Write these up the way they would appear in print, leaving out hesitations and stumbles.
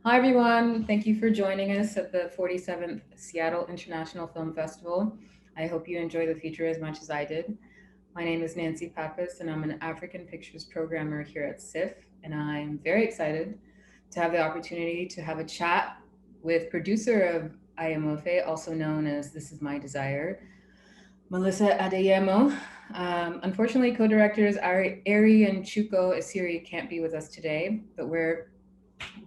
Hi, everyone. Thank you for joining us at the 47th Seattle International Film Festival. I hope you enjoy the feature as much as I did. My name is Nancy Pappas, and I'm an African Pictures programmer here at SIFF. And I'm very excited to have the opportunity to have a chat with producer of Adeyemo, also known as This Is My Desire, Melissa Adeyemo. Unfortunately, co-directors Ari and Chuko Asiri can't be with us today, but we're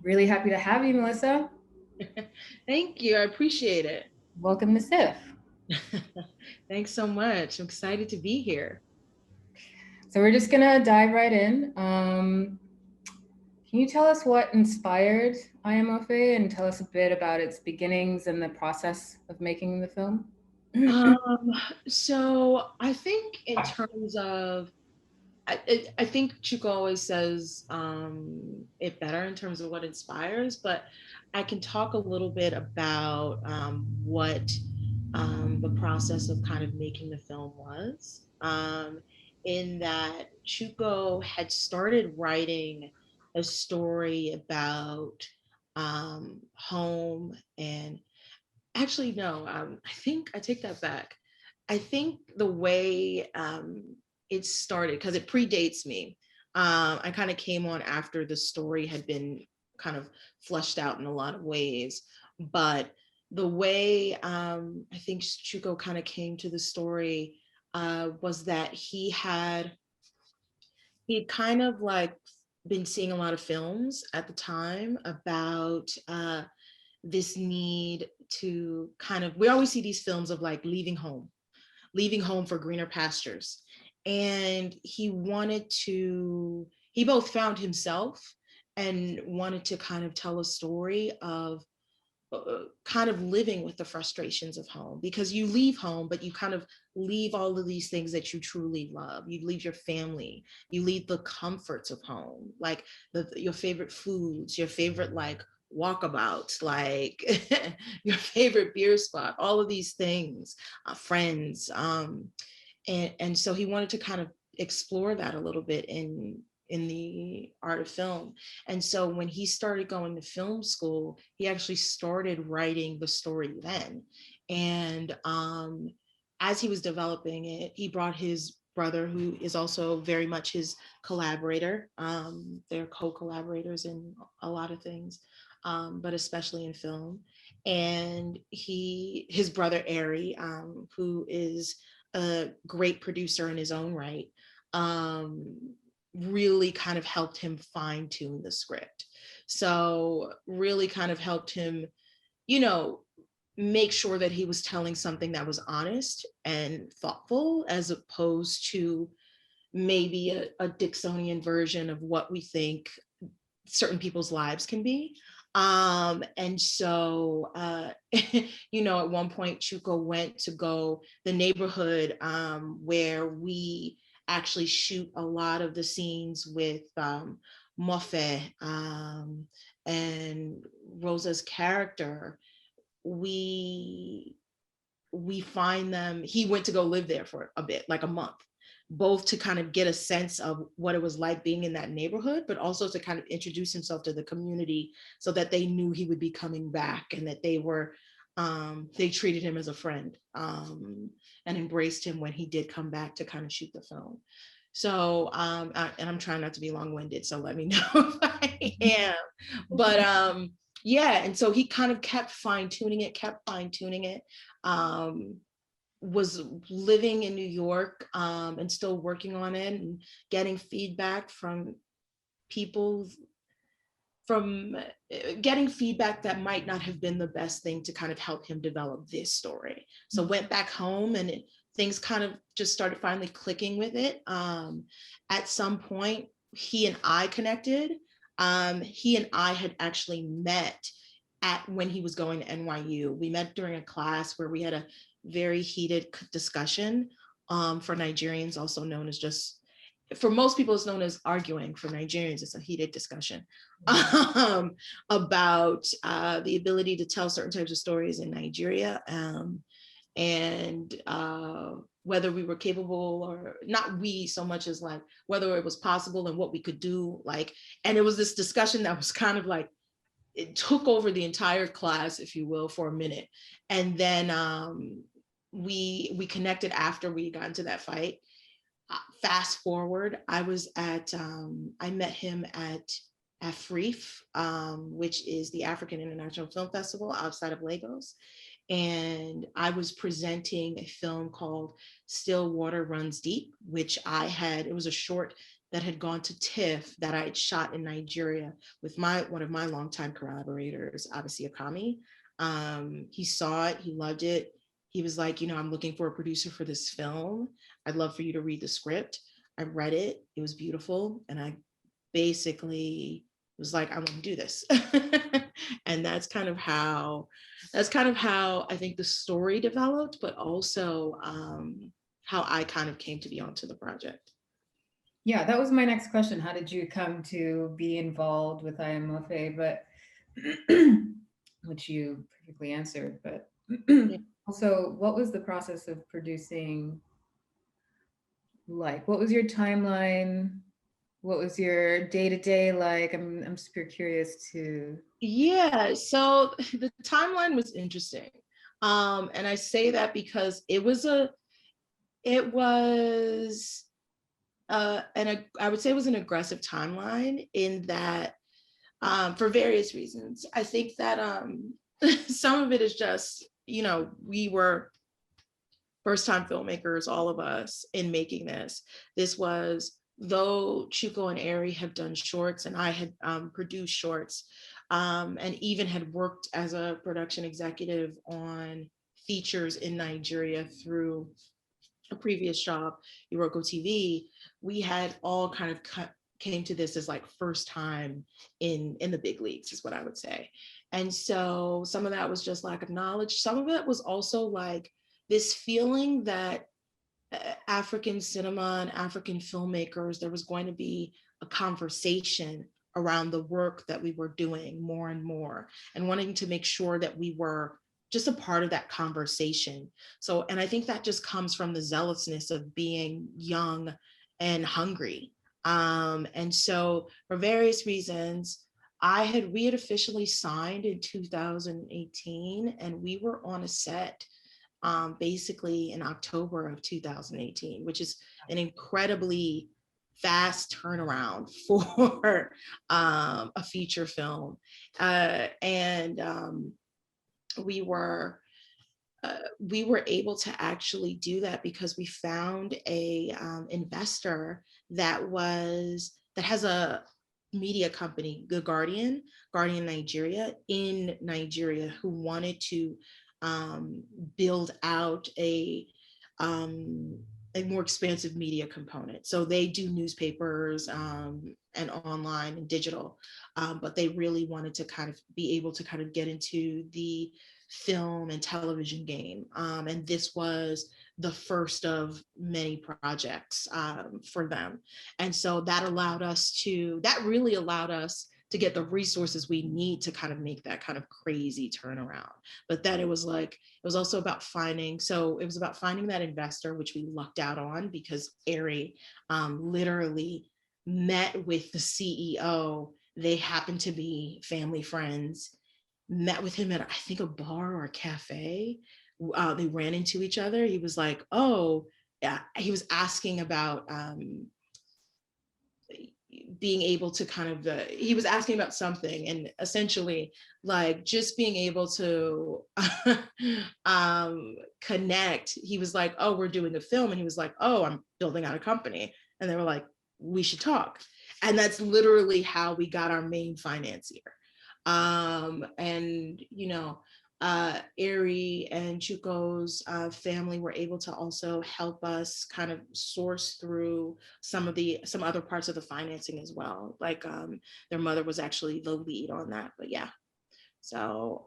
really happy to have you, Melissa. Thank you. I appreciate it. Welcome to SIFF. Thanks so much. I'm excited to be here. So we're just gonna dive right in. Can you tell us what inspired IMOFA and tell us a bit about its beginnings and the process of making the film? Um, so I think in terms of, I think Chuko always says it better in terms of what inspires, but I can talk a little bit about what the process of kind of making the film was. In that Chuko had started writing a story about home and actually no, I think I take that back. I think the way it started, because it predates me, I kind of came on after the story had been kind of fleshed out in a lot of ways, but the way I think Chuko kind of came to the story was that he had kind of like been seeing a lot of films at the time about this need to kind of, we always see these films of like leaving home for greener pastures. And he both found himself and wanted to kind of tell a story of kind of living with the frustrations of home, because you leave home but you kind of leave all of these things that you truly love. You leave your family, you leave the comforts of home, like your favorite foods, your favorite like walkabouts, like your favorite beer spot, all of these things, friends, and so he wanted to kind of explore that a little bit in the art of film. And so when he started going to film school, he actually started writing the story then. And as he was developing it, he brought his brother, who is also very much his collaborator. They're co-collaborators in a lot of things, but especially in film. And his brother Ari, who is a great producer in his own right, um, really kind of helped him fine tune the script. So really kind of helped him, you know, make sure that he was telling something that was honest and thoughtful, as opposed to maybe a Dixonian version of what we think certain people's lives can be. And so, at one point, Chuko went to go the neighborhood where we actually shoot a lot of the scenes with Mofe and Rosa's character. We we find them. He went to go live there for a bit, like a month, both to kind of get a sense of what it was like being in that neighborhood, but also to kind of introduce himself to the community so that they knew he would be coming back, and that they treated him as a friend, and embraced him when he did come back to kind of shoot the film. So, and I'm trying not to be long-winded, so let me know if I am. But yeah, and so he kind of kept fine tuning it. Um, was living in New York, and still working on it and getting feedback from people, from getting feedback that might not have been the best thing to kind of help him develop this story. So went back home, and things kind of just started finally clicking with it. At some point, he and I connected. He and I had actually met at when he was going to NYU. We met during a class where we had a very heated discussion, for Nigerians, also known as just, for most people, it's known as arguing. For Nigerians, it's a heated discussion about the ability to tell certain types of stories in Nigeria, and whether we were capable, or not we so much as like whether it was possible and what we could do. Like, and it was this discussion that was kind of like it took over the entire class, if you will, for a minute. And then we connected after we got into that fight. Fast forward, I met him at AFRIF, which is the African International Film Festival outside of Lagos. And I was presenting a film called Still Water Runs Deep, which it was a short that had gone to TIFF that I had shot in Nigeria with one of my longtime collaborators, Abasi Akami. He saw it, he loved it. He was like, I'm looking for a producer for this film. I'd love for you to read the script. I read it, it was beautiful. And I basically was like, I want to do this. And that's kind of how I think the story developed, but also how I kind of came to be onto the project. Yeah, that was my next question. How did you come to be involved with Adeyemo? But which you perfectly answered. But Yeah. also, what was the process of producing? Like, what was your timeline? What was your day to day like? I'm super curious to. Yeah, so the timeline was interesting. And I say that because it was I would say it was an aggressive timeline in that for various reasons. I think that some of it is just, we were first time filmmakers, all of us, in making this. This was, though Chuko and Ari have done shorts and I had produced shorts and even had worked as a production executive on features in Nigeria through a previous job, Iroko TV, we had all kind of came to this as like first time in the big leagues, is what I would say. And so some of that was just lack of knowledge. Some of it was also like this feeling that African cinema and African filmmakers, there was going to be a conversation around the work that we were doing more and more, and wanting to make sure that we were just a part of that conversation. So, and I think that just comes from the zealousness of being young and hungry. And so for various reasons, we had officially signed in 2018, and we were on a set basically in October of 2018, which is an incredibly fast turnaround for a feature film. And we were able to actually do that because we found a investor that has a media company, The Guardian Nigeria, in Nigeria, who wanted to build out a more expansive media component. So they do newspapers and online and digital, but they really wanted to kind of be able to kind of get into the film and television game. And this was the first of many projects for them. And so that really allowed us to get the resources we need to kind of make that kind of crazy turnaround. But then it was also about finding that investor, which we lucked out on because Ari literally met with the CEO. They happened to be family friends, met with him at, I think, a bar or a cafe. They ran into each other. He was like, oh, yeah. He was asking about being able to kind of, he was asking about something, and essentially like just being able to connect. He was like, oh, we're doing a film. And he was like, oh, I'm building out a company. And they were like, we should talk. And that's literally how we got our main financier. And Ari and Chuko's family were able to also help us kind of source through some other parts of the financing as well. Like their mother was actually the lead on that. But yeah, so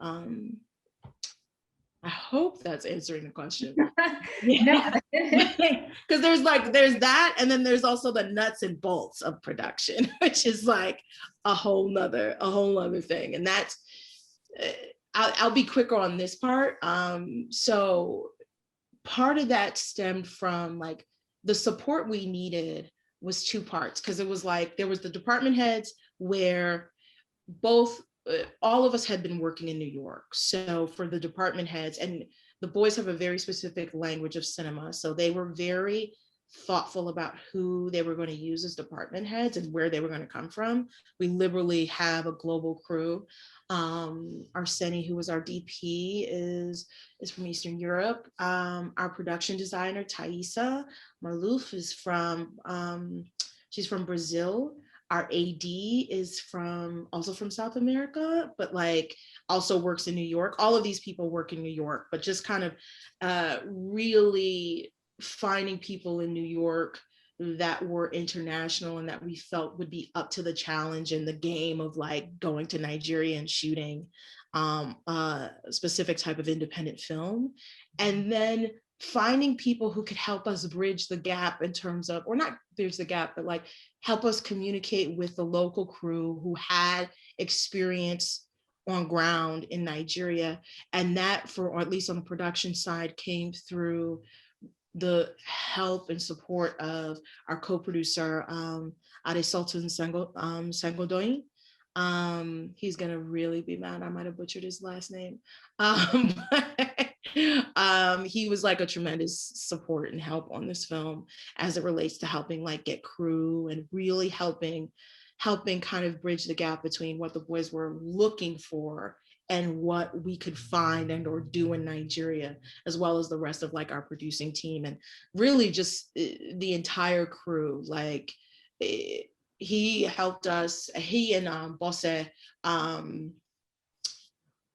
I hope that's answering the question. No. Because there's that, and then there's also the nuts and bolts of production, which is like a whole nother thing. And that's I'll be quicker on this part. So part of that stemmed from like the support we needed was two parts, because it was like there was the department heads where both all of us had been working in New York. So for the department heads, and the boys have a very specific language of cinema. So they were very thoughtful about who they were going to use as department heads and where they were going to come from. We liberally have a global crew. Arseni, who was our DP, is from Eastern Europe. Our production designer, Thaisa Marlouf, is she's from Brazil. Our AD is also from South America, but like also works in New York. All of these people work in New York, but just kind of really finding people in New York that were international and that we felt would be up to the challenge in the game of like going to Nigeria and shooting a specific type of independent film. And then finding people who could help us bridge the gap in terms of, or not bridge the gap, but like help us communicate with the local crew who had experience on ground in Nigeria. And that, or at least on the production side, came through the help and support of our co-producer, Adesultan Sangodoyin. He's gonna really be mad. I might have butchered his last name. He was like a tremendous support and help on this film as it relates to helping like get crew and really helping kind of bridge the gap between what the boys were looking for and what we could find and or do in Nigeria, as well as the rest of like our producing team and really just the entire crew. Like he helped us, he and Bosse,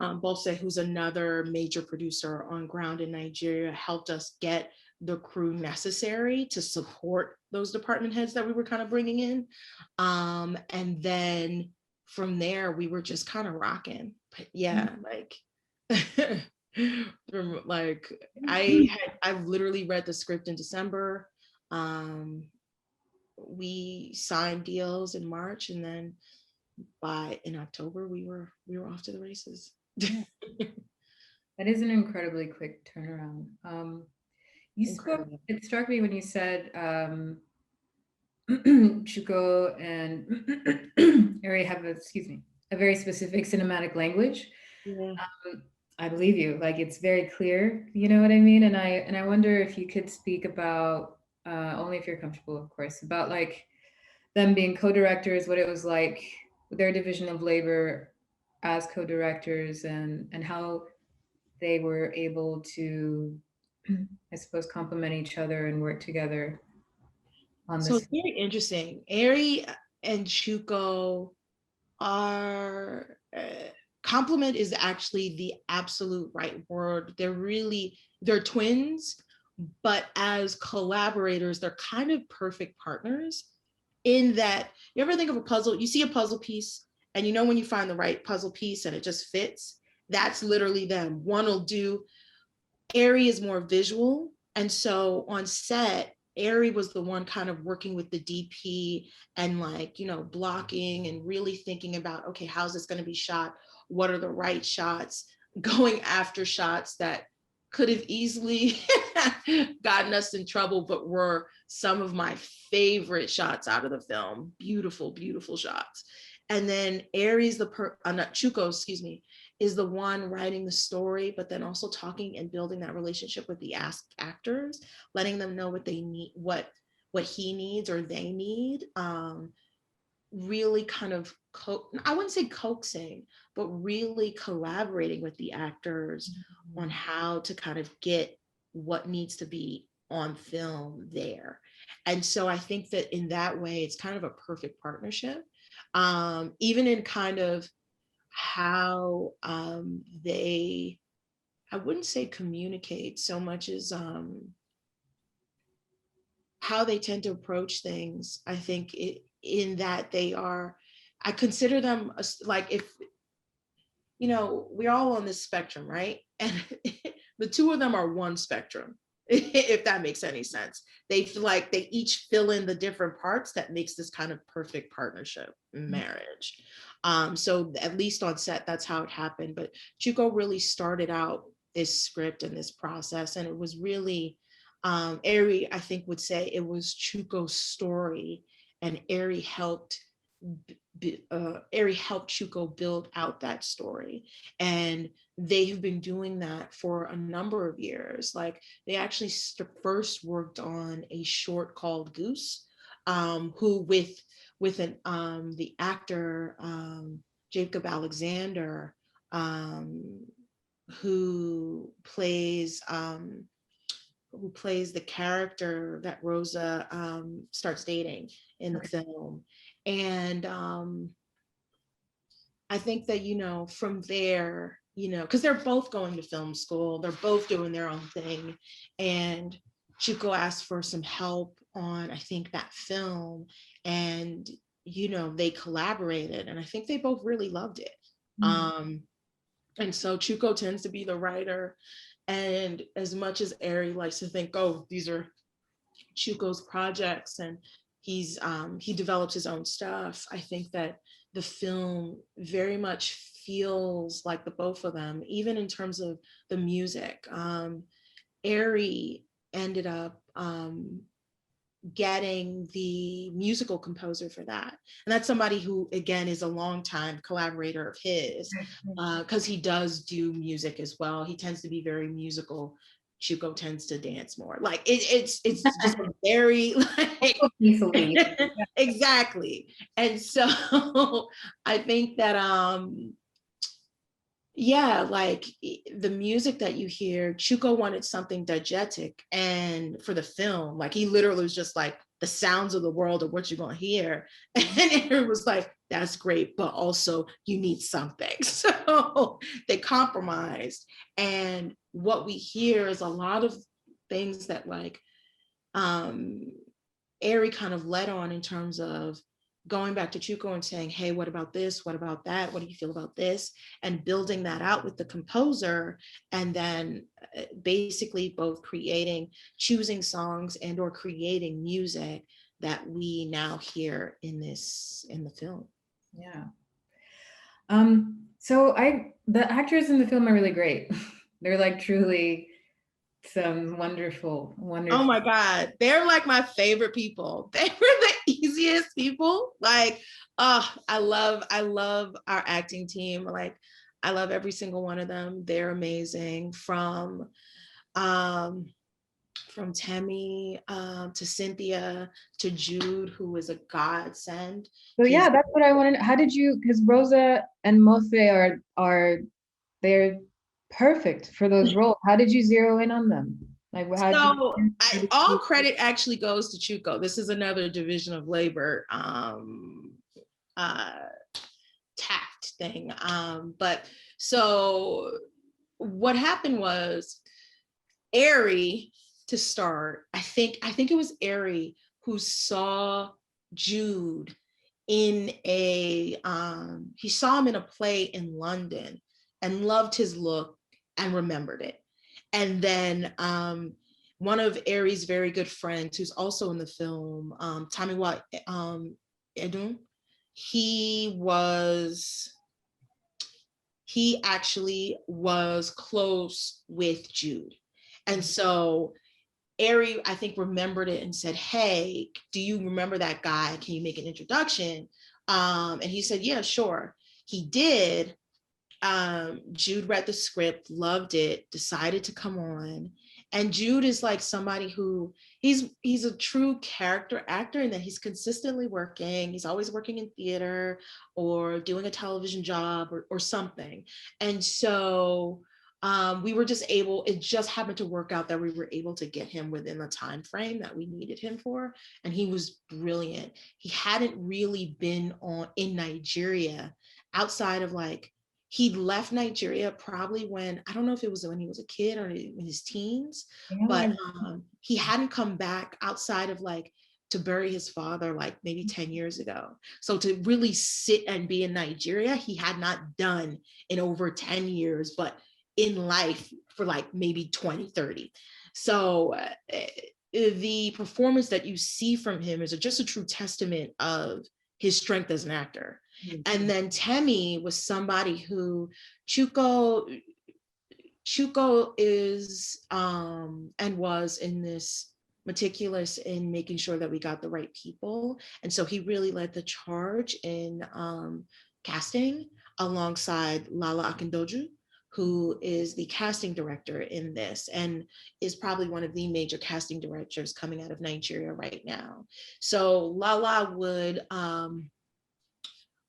Bosse, who's another major producer on ground in Nigeria, helped us get the crew necessary to support those department heads that we were kind of bringing in. And then from there, we were just kind of rocking. But yeah, like, like I've literally read the script in December. We signed deals in March, and then in October we were off to the races. That is an incredibly quick turnaround. It struck me when you said Chuko and Ari have a very specific cinematic language. Yeah. I believe you. Like it's very clear, you know what I mean? And I wonder if you could speak about only if you're comfortable, of course, about like them being co-directors, what it was like, their division of labor as co-directors, and how they were able to, I suppose, complement each other and work together on So this. it's very interesting. Ari and Chuko are complement is actually the absolute right word. They're twins, but as collaborators, they're kind of perfect partners in that you ever think of a puzzle, you see a puzzle piece and you know when you find the right puzzle piece and it just fits, that's literally them. One will do, Ari is more visual. And so on set, Ari was the one kind of working with the DP and like, you know, blocking and really thinking about, okay, how's this going to be shot? What are the right shots? Going after shots that could have easily gotten us in trouble, but were some of my favorite shots out of the film. Beautiful, beautiful shots. And then Aries, Chuko, excuse me, is the one writing the story, but then also talking and building that relationship with the actors, letting them know what they need, what he needs or they need. Really kind of, I wouldn't say coaxing, but really collaborating with the actors on how to kind of get what needs to be on film there. And so I think that in that way, it's kind of a perfect partnership. Even in kind of how they, I wouldn't say communicate so much as how they tend to approach things. I think in that they are, I consider them like, if, you know, we're all on this spectrum, right? And the two of them are one spectrum, if that makes any sense. They feel like they each fill in the different parts that makes this kind of perfect partnership marriage. So at least on set, that's how it happened. But Chuko really started out this script and this process, and it was really, Ari, I think, would say it was Chuko's story, and Ari helped Ari helped Chuko build out that story, and they have been doing that for a number of years. Like they actually first worked on a short called Goose, who with an the actor Jacob Alexander, um, who plays the character that Rosa starts dating in the Okay. film. And I think that, from there, because they're both going to film school, they're both doing their own thing. And Chuko asked for some help on, I think, that film. And, they collaborated. And I think they both really loved it. Mm. And so Chuko tends to be the writer. And as much as Ari likes to think, oh, these are Chuko's projects, and he develops his own stuff, I think that the film very much feels like the both of them, even in terms of the music. Ari ended up getting the musical composer for that. And that's somebody who, again, is a longtime collaborator of his, because he does do music as well. He tends to be very musical. Chuko tends to dance more. Like it's just a very like Easily. exactly. And so I think that yeah, like the music that you hear, Chuko wanted something diegetic, and for the film, like he literally was just like, the sounds of the world are what you're gonna hear. And it was like, that's great, but also you need something. So they compromised. And what we hear is a lot of things that like Ari kind of led on, in terms of going back to Chuko and saying, hey, what about this? What about that? What do you feel about this? And building that out with the composer, and then basically both choosing songs and or creating music that we now hear in the film. Yeah. The actors in the film are really great. They're like truly some wonderful, Oh wonderful. my God, they're like my favorite people. They were the easiest people. Like, oh, I love our acting team. Like, I love every single one of them. They're amazing. Um, from Temi to Cynthia to Jude, who is a godsend. So yeah, He's that's what I wanted. How did you? Because Rosa and Mose are they're perfect for those roles. How did you zero in on them? Like, how did So you? all credit actually goes to Chuko. This is another division of labor uh, tact thing. But so what happened was, Ari, to start, I think it was Ari who saw Jude in he saw him in a play in London and loved his look and remembered it. And then one of Ari's very good friends, who's also in the film, Tamiwa Edun, he actually was close with Jude. And so Ari, I think, remembered it and said, hey, do you remember that guy? Can you make an introduction? And he said, yeah, sure. He did. Jude read the script, loved it, decided to come on. And Jude is like somebody who he's a true character actor, in that he's consistently working. He's always working in theater or doing a television job or something. And so it just happened to work out that we were able to get him within the time frame that we needed him for. And he was brilliant. He hadn't really been in Nigeria outside of like, he left Nigeria probably when, I don't know if it was when he was a kid or in his teens, but he hadn't come back outside of like to bury his father like maybe 10 years ago. So to really sit and be in Nigeria, he had not done in over 10 years, but in life for like maybe 20, 30. So the performance that you see from him is just a true testament of his strength as an actor. And then Temi was somebody who Chuko is and was in this meticulous in making sure that we got the right people. And so he really led the charge in casting alongside Lala Akindoju, who is the casting director in this and is probably one of the major casting directors coming out of Nigeria right now. So Lala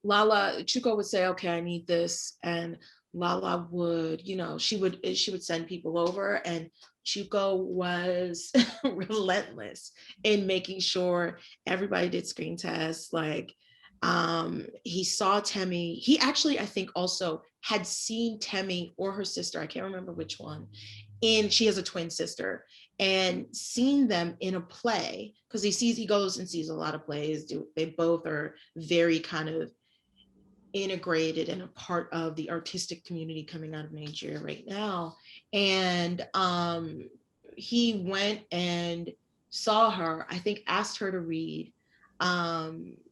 Chuko would say, okay, I need this. And Lala would, she would send people over, and Chuko was relentless in making sure everybody did screen tests. Like he saw Temi. He actually, I think, also had seen Temi or her sister, I can't remember which one, and she has a twin sister, and seen them in a play, because he goes and sees a lot of plays. They both are very kind of integrated and a part of the artistic community coming out of Nigeria right now. And he went and saw her, I think asked her to read,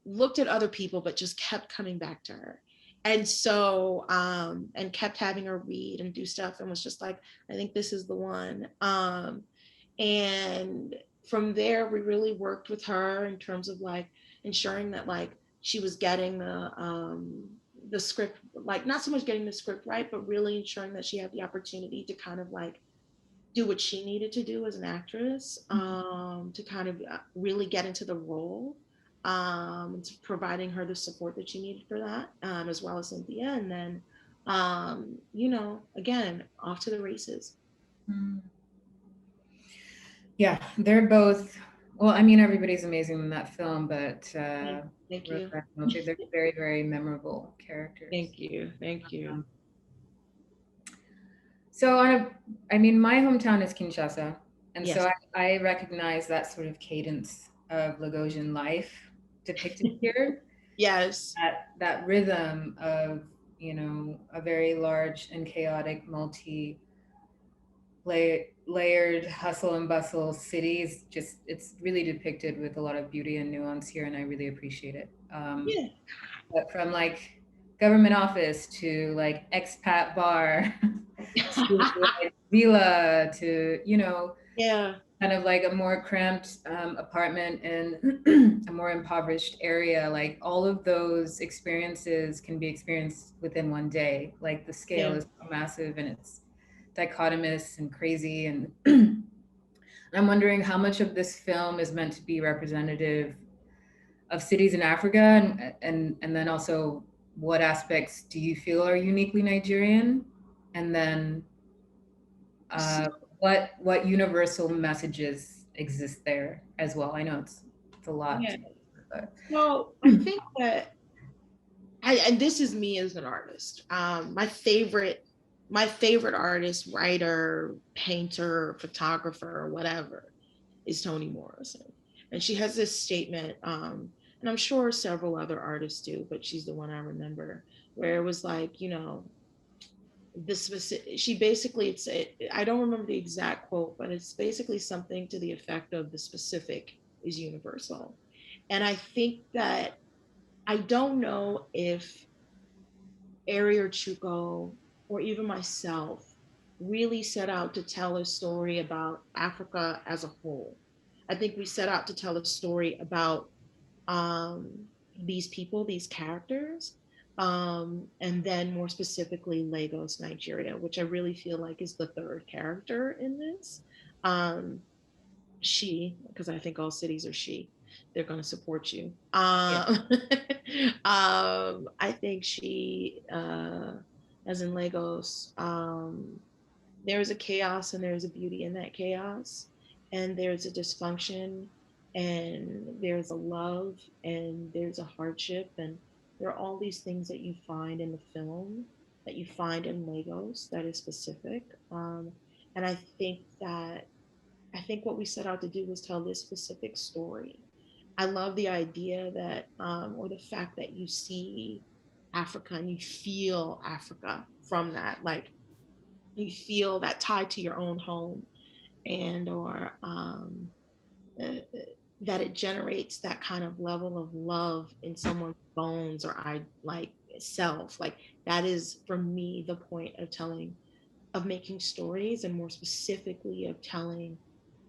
looked at other people, but just kept coming back to her. And so, and kept having her read and do stuff, and was just like, I think this is the one. And from there, we really worked with her in terms of like ensuring that like she was getting the script, like not so much getting the script right, but really ensuring that she had the opportunity to kind of like do what she needed to do as an actress, to kind of really get into the role, to providing her the support that she needed for that, as well as Cynthia. And then, again, off to the races. Mm. Yeah, they're both. Well, I mean, everybody's amazing in that film, but Thank Rose you. and Ope, they're very, very memorable characters. Thank you. Thank you. Um, so, I mean, my hometown is Kinshasa, and so Yes. I recognize that sort of cadence of Lagosian life depicted here. Yes. That rhythm of a very large and chaotic, layered hustle and bustle cities. Just it's really depicted with a lot of beauty and nuance here, and I really appreciate it. Yeah. But from like government office to like expat bar to like villa to Yeah. kind of like a more cramped apartment in a more impoverished area. Like all of those experiences can be experienced within one day. Like the scale Yeah. is so massive and it's dichotomous and crazy. And I'm wondering how much of this film is meant to be representative of cities in Africa, and then also what aspects do you feel are uniquely Nigerian, and then So, uh, what universal messages exist there as well. I know it's a lot yeah. to but So I think that and this is me as an artist. My favorite artist, writer, painter, photographer, whatever, is Toni Morrison. And she has this statement, and I'm sure several other artists do, but she's the one I remember, where it was like, this specific, she basically, I don't remember the exact quote, but it's basically something to the effect of the specific is universal. And I think that I don't know if Ari or Chuko or even myself really set out to tell a story about Africa as a whole. I think we set out to tell a story about these people, these characters, and then more specifically Lagos, Nigeria, which I really feel like is the third character in this. Um, she, because I think all cities are she, they're going to support you. yeah, I think she, as in Lagos, there's a chaos and there's a beauty in that chaos, and there's a dysfunction, and there's a love, and there's a hardship, and there are all these things that you find in the film that you find in Lagos that is specific. And I think what we set out to do was tell this specific story. I love the idea that, or the fact that you see Africa and you feel Africa from that. Like you feel that tied to your own home, and or uh, that it generates that kind of level of love in someone's bones, or I like self. Like that is for me the point of making stories, and more specifically of telling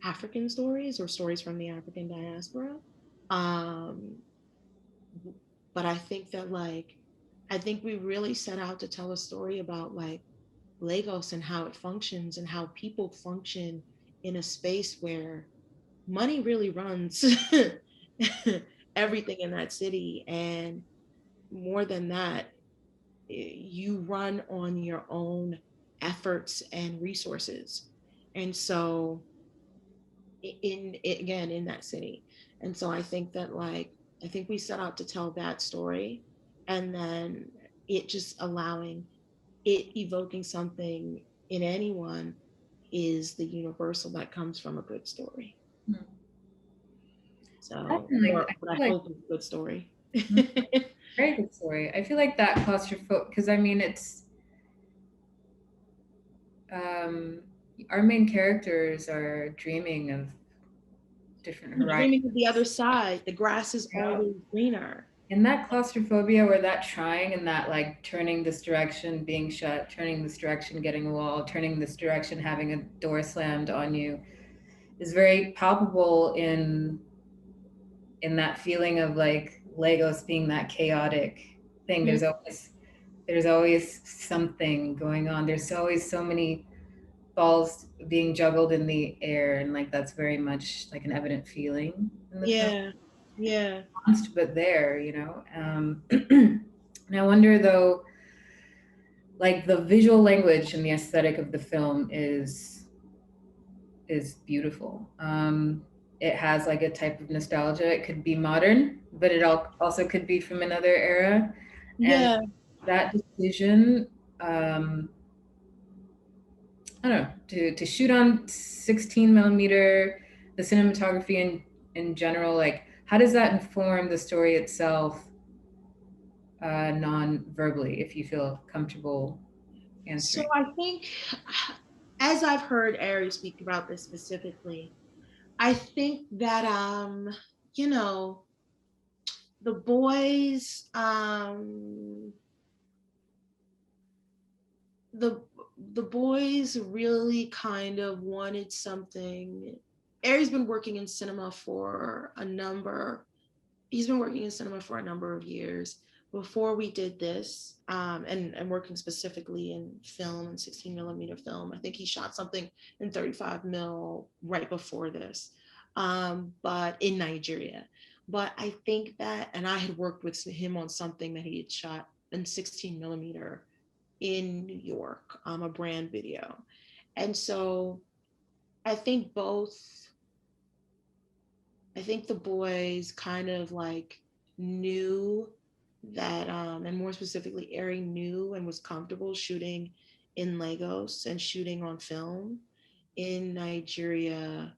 African stories or stories from the African diaspora. Um, but I think that like, I think we really set out to tell a story about like Lagos and how it functions and how people function in a space where money really runs everything in that city. And more than that, you run on your own efforts and resources. And so again in that city. And so I think that like, I think we set out to tell that story, and then it just allowing it evoking something in anyone is the universal that comes from a good story. Hmm. So, Definitely. or I what I feel like hope is a good story. very good story. I feel like that claustrophobic, because I mean, it's um, our main characters are dreaming of different We're dreaming of the other horizons. side. The grass is Yeah. always greener. And that claustrophobia, or that trying, and that like turning this direction, being shut, turning this direction, getting a wall, turning this direction, having a door slammed on you, is very palpable in that feeling of like Lagos being that chaotic thing. Mhm. There's always something going on. There's always so many balls being juggled in the air, and like that's very much like an evident feeling in the film. Yeah, yeah. But there, and I wonder though, like the visual language and the aesthetic of the film is beautiful. It has like a type of nostalgia. It could be modern, but it also could be from another era. And Yeah. that decision, um, I don't know, to shoot on 16 millimeter, the cinematography in general, like how does that inform the story itself, non-verbally, if you feel comfortable So answering? I think, as I've heard Ari speak about this specifically, I think that you know, the boys, the the boys really kind of wanted something. Ari's been working in cinema for a number he's been working in cinema for a number of years before we did this, and working specifically in film and 16 millimeter film. I think he shot something in 35 mil right before this, but in Nigeria. But I think that, and I had worked with him on something that he had shot in 16 millimeter in New York, a brand video. And so I think both I think the boys kind of like knew that, and more specifically, Ari knew and was comfortable shooting in Lagos and shooting on film in Nigeria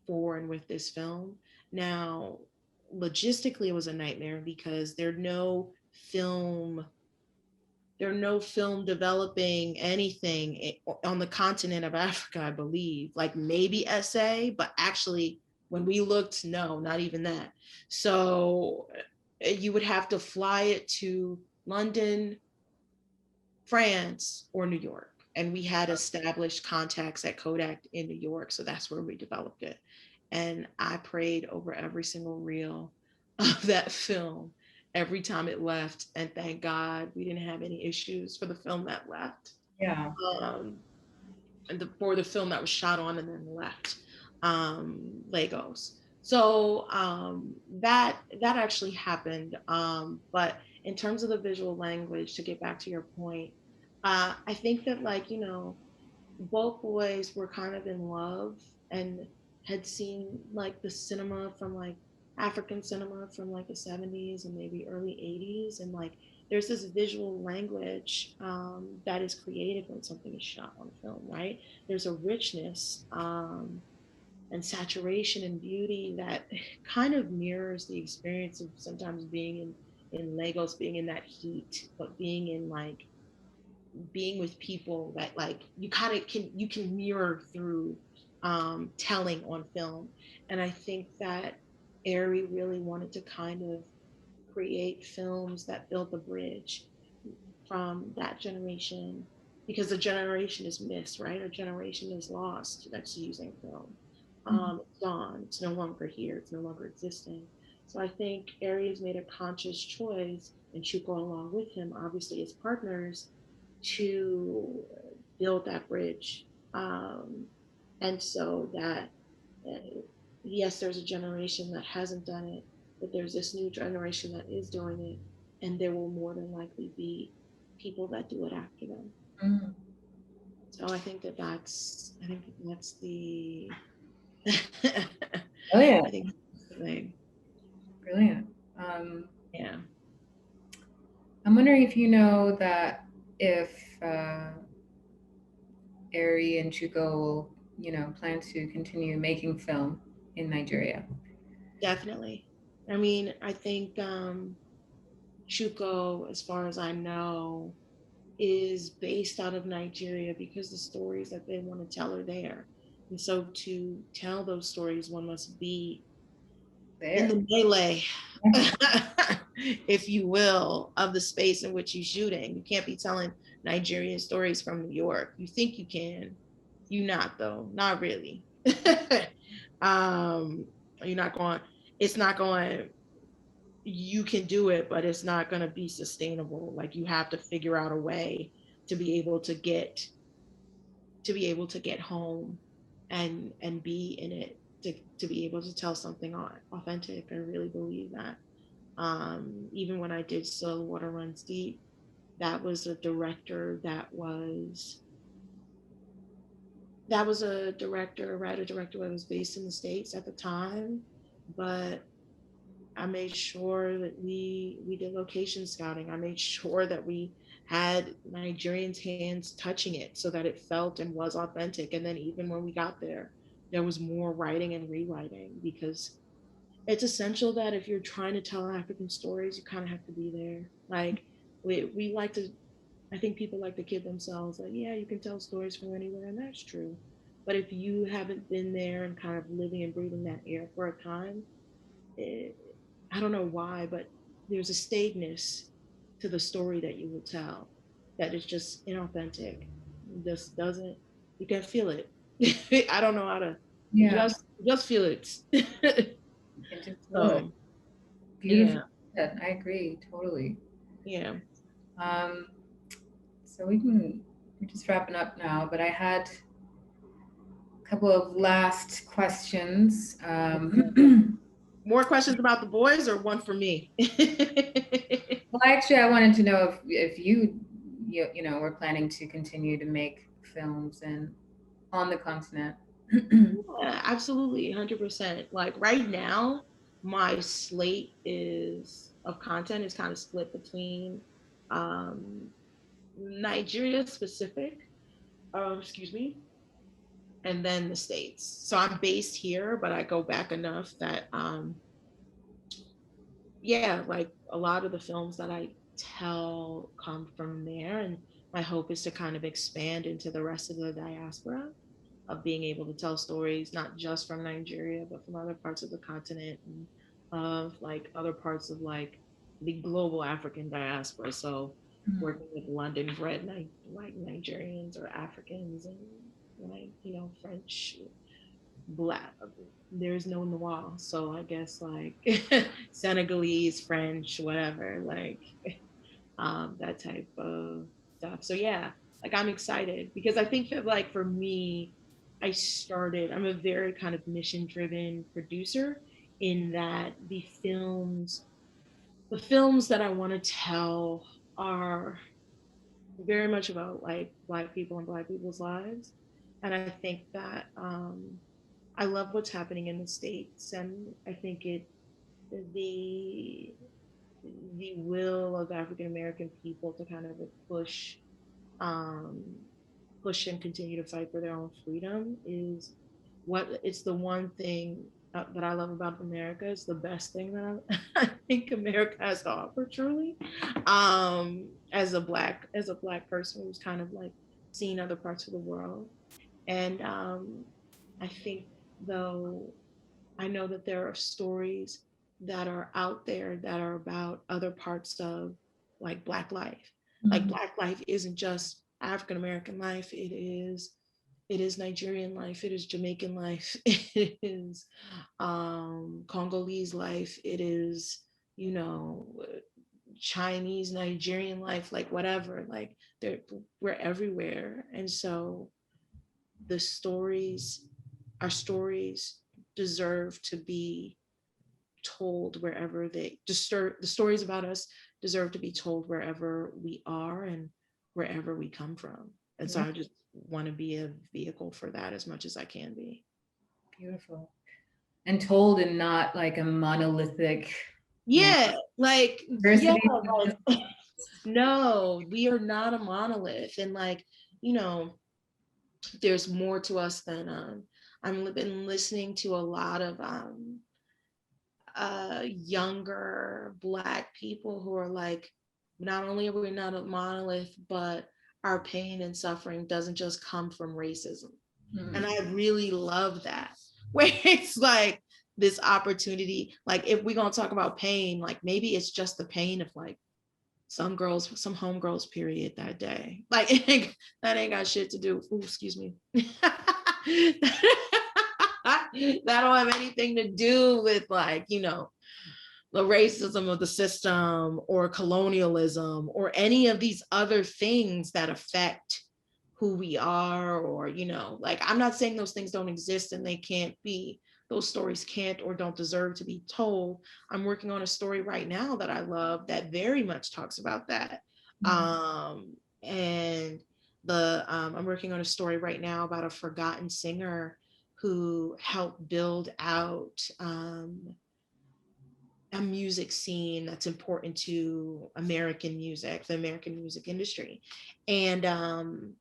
for and with this film. Now, logistically, it was a nightmare because there are no film developing anything on the continent of Africa, I believe. Like maybe SA, but actually, when we looked, no, not even that. So you would have to fly it to London, France, or New York. And we had established contacts at Kodak in New York. So that's where we developed it. And I prayed over every single reel of that film every time it left. And thank God we didn't have any issues for the film that left. Yeah. Um, and for the film that was shot on and then left, Lagos. So that actually happened. But in terms of the visual language, to get back to your point, I think that like, both boys were kind of in love and had seen like the cinema from like African cinema from like the 70s and maybe early 80s. And like there's this visual language, that is created when something is shot on film, right? There's a richness, and saturation and beauty that kind of mirrors the experience of sometimes being in Lagos, being in that heat, but being with people that like you kind of can mirror through, telling on film. And I think that Ari really wanted to kind of create films that built the bridge from that generation, because a generation is missed, right? A generation is lost that's using film. It's gone. It's no longer here. It's no longer existing. So I think Aries made a conscious choice, and Chuko along with him, obviously as partners, to build that bridge. And so that, uh, yes, there's a generation that hasn't done it, but there's this new generation that is doing it, and there will more than likely be people that do it after them. Mm. So I think that's the Brilliant. I think that's the thing. Brilliant. Yeah, I'm wondering if you know that if Ari and Chuko will, plan to continue making film in Nigeria. definitely. I mean, I think Shuko, as far as I know, is based out of Nigeria because the stories that they want to tell are there. And so to tell those stories, one must be in There. the melee, if you will, of the space in which you're shooting. You can't be telling Nigerian stories from New York. You think you can. You not though. Not really. um, you're not going, it's not going, you can do it, but it's not going to be sustainable. Like you have to figure out a way to be able to get home and be in it, to be able to tell something authentic. I really believe that. Even when I did Still Water Runs Deep, that was a director a writer director that was based in the States at the time. But I made sure that we did location scouting. I made sure that we had Nigerians' hands touching it so that it felt and was authentic. And then even when we got there, there was more writing and rewriting, because it's essential that if you're trying to tell African stories, you kind of have to be there. Like we like to, I think people like to kid themselves like, yeah, you can tell stories from anywhere, and that's true. But if you haven't been there and kind of living and breathing that air for a time, it, I don't know why, but there's a staidness to the story that you will tell that is just inauthentic. It just doesn't, you can feel it. I don't know how to, Yeah, just feel it. you can just feel it. So Beautiful. yeah, Said. I agree totally. yeah. Um, so we're just wrapping up now, but I had a couple of last questions. More questions about the boys or one for me? Well, actually, I wanted to know if you were planning to continue to make films and on the continent. Yeah, absolutely, 100%. Like right now, my slate is of content is kind of split between um, Nigeria specific, excuse me, and then the States. So I'm based here, but I go back enough that, yeah, like a lot of the films that I tell come from there. And my hope is to kind of expand into the rest of the diaspora, of being able to tell stories not just from Nigeria, but from other parts of the continent, and of like other parts of like the global African diaspora. So working with London bred like Nigerians or Africans, and like, French, black, there's no noir. So I guess like Senegalese, French, whatever, like that type of stuff. So yeah, like I'm excited because I think that like for me, I'm a very kind of mission driven producer, in that the films that I want to tell are very much about like Black people and Black people's lives. And I think that I love what's happening in the States, and I think the the will of African American people to kind of um, push and continue to fight for their own freedom is what it's the one thing that I love about America. It's the best thing that I think America has to offer, truly. As a black person who's kind of like seen other parts of the world, and I think, though, I know that there are stories that are out there that are about other parts of like Black life. Like Mhm. Black life isn't just African American life. It is Nigerian life. It is Jamaican life. It is Congolese life. It is, you know, Chinese, Nigerian life, like whatever. Like we're everywhere. And so the stories, our stories deserve to be told wherever the stories about us deserve to be told wherever we are and wherever we come from. And so Yeah, I just want to be a vehicle for that as much as I can be. beautiful. And told in not like a monolithic, you know, Yeah, like, yeah, diversity. like, no, we are not a monolith. And like, you know, there's more to us than I've been listening to a lot of younger Black people who are like, not only are we not a monolith, but our pain and suffering doesn't just come from racism. And I really love that, where it's like this opportunity, like if we're gonna talk about pain, like maybe it's just the pain of like some girls, some homegirls period that day. Like that ain't got shit to do. Ooh, excuse me. That don't have anything to do with like, you know, the racism of the system or colonialism or any of these other things that affect who we are. Or, you know, like I'm not saying those things don't exist and they can't be, those stories can't or don't deserve to be told. I'm working on a story right now that I love that very much talks about that. And I'm working on a story right now about a forgotten singer who helped build out a music scene that's important to American music, the American music industry. And,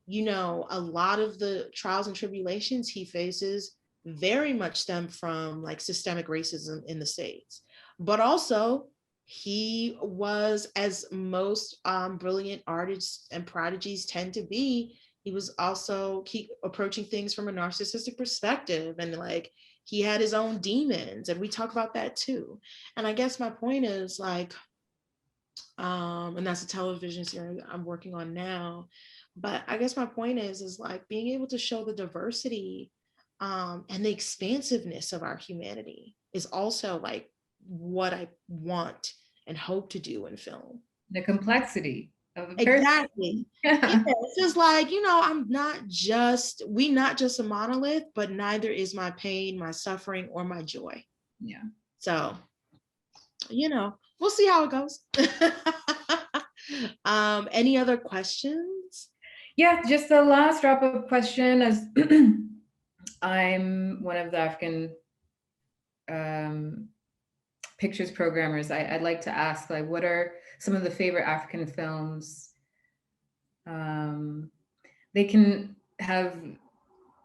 you know, a lot of the trials and tribulations he faces very much stem from like systemic racism in the States. But also, he was, as most brilliant artists and prodigies tend to be, he was also keep approaching things from a narcissistic perspective, and like he had his own demons, and we talk about that too. And I guess my point is like, and that's a television series I'm working on now. But I guess my point is like being able to show the diversity and the expansiveness of our humanity is also like what I want and hope to do in film. The complexity of a person. Exactly. Yeah, Yeah. it's just like, you know, we not just a monolith, but neither is my pain, my suffering, or my joy. Yeah. So, you know, we'll see how it goes. Any other questions? Yeah, just the last wrap up question as I'm one of the African um, pictures programmers. I'd like to ask, like, what are some of the favorite African films? Um, they can have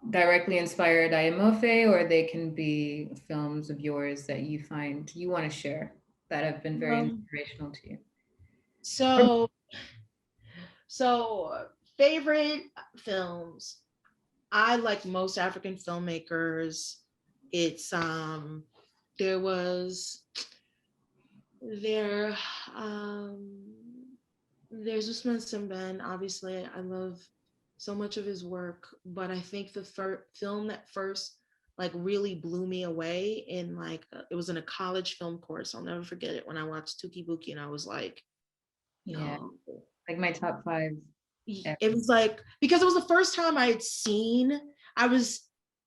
directly inspired Adeyemo, or they can be films of yours that you find you want to share that have been very Um, inspirational to you. so, so favorite films. I like most African filmmakers. It's there was there um there's Usman Simben. Obviously, I love so much of his work, but I think the film that first like really blew me away in like it was in a college film course. I'll never forget it when I watched Tuki Buki and I was like, Yeah, no. like my top five ever. It was like because it was the first time I had seen. I was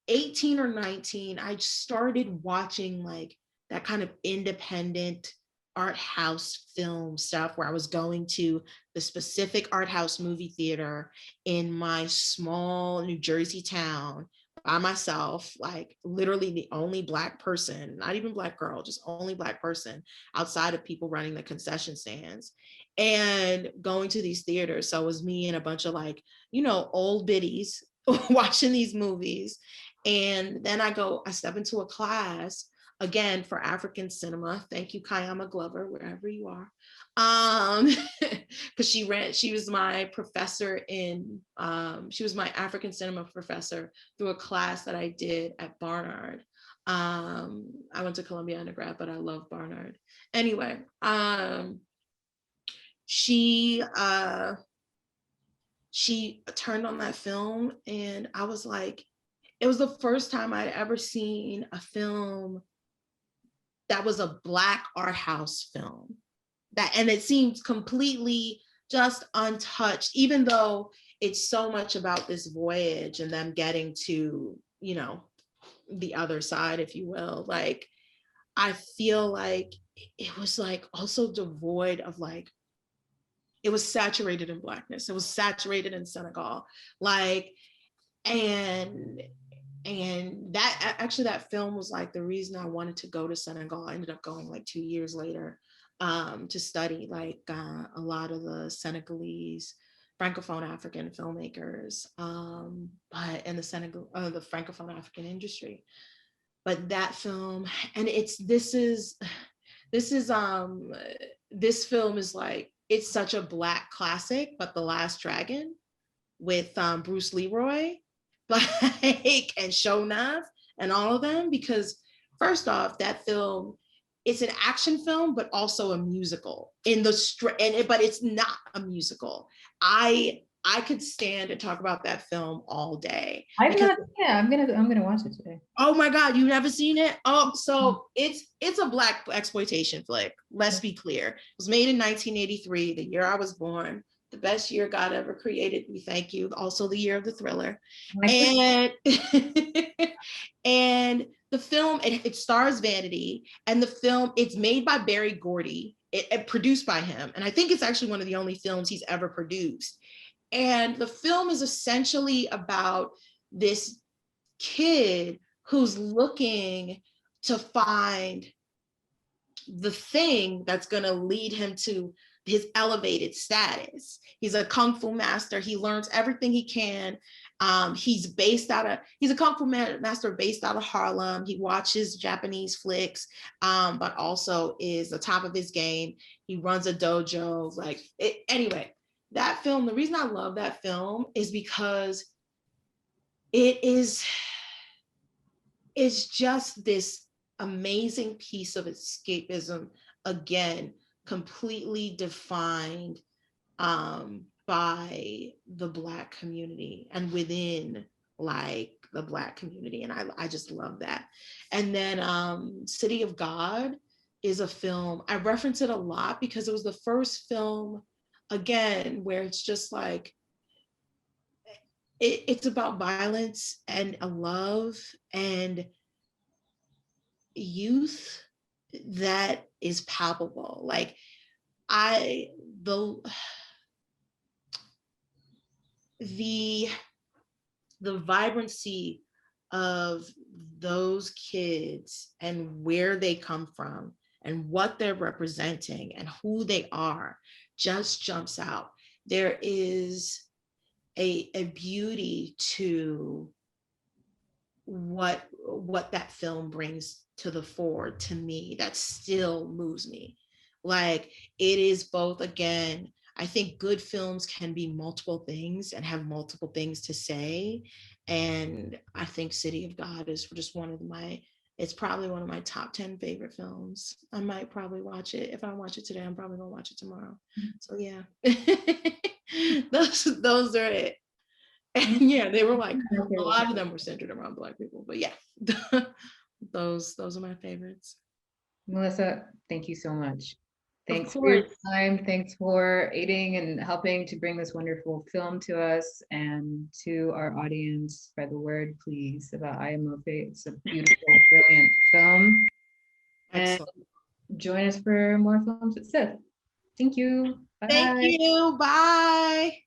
18 or 19. I started watching like that kind of independent art house film stuff where I was going to the specific art house movie theater in my small New Jersey town by myself, like literally the only Black person, not even Black girl, just only Black person outside of people running the concession stands and going to these theaters. So it was me and a bunch of like, you know, old biddies watching these movies. And then I step into a class again for African cinema. Thank you, Kayama Glover, wherever you are. Because she was my professor she was my African cinema professor through a class that I did at Barnard. I went to Columbia undergrad, but I love Barnard. Anyway, she she turned on that film, and I was like, it was the first time I'd ever seen a film that was a Black art house film. And it seems completely just untouched, even though it's so much about this voyage and them getting to, the other side, if you will. Like, I feel like it was like also devoid of like, it was saturated in Blackness. It was saturated in Senegal. Like, and that actually, that film was like the reason I wanted to go to Senegal. I ended up going like 2 years later to study like a lot of the Senegalese Francophone African filmmakers, but in the Francophone African industry. But that film, and this film is like, it's such a Black classic, but The Last Dragon with Bruce Leroy, like, and Sho'nuff and all of them, because first off, that film, it's an action film, but also a musical but it's not a musical. I could stand and talk about that film all day. I'm gonna watch it today. Oh my God, you've never seen it? Oh, so it's a Black exploitation flick. Let's be clear. It was made in 1983, the year I was born. The best year God ever created. We thank you. Also the year of the thriller. And and the film, it stars Vanity, and the film, it's made by Berry Gordy, it produced by him. And I think it's actually one of the only films he's ever produced. And the film is essentially about this kid who's looking to find the thing that's going to lead him to his elevated status. He's a kung fu master. He learns everything he can. He's a kung fu master based out of Harlem. He watches Japanese flicks, but also is the top of his game. He runs a dojo. Anyway, that film, the reason I love that film is because it's just this amazing piece of escapism, again, completely defined by the Black community and within like the Black community. And I just love that. And then City of God is a film, I reference it a lot because it was the first film, again, where it's just like, it's about violence and a love and youth that is palpable. Like the vibrancy of those kids and where they come from and what they're representing and who they are just jumps out. There is a beauty to what that film brings to the fore to me that still moves me. Like, it is both, again, I think good films can be multiple things and have multiple things to say. And I think City of God is just it's probably one of my top 10 favorite films. I might probably watch it. If I watch it today, I'm probably gonna watch it tomorrow. So yeah. those are it. And yeah, they were like, a lot of them were centered around Black people, but yeah, those are my favorites. Melissa, thank you so much. Thanks for your time. Thanks for aiding and helping to bring this wonderful film to us and to our audience. Spread the word, please, about Adeyemo. It's a beautiful, brilliant film. Excellent. And join us for more films at SIFF. Thank you. Bye. Thank you. Bye.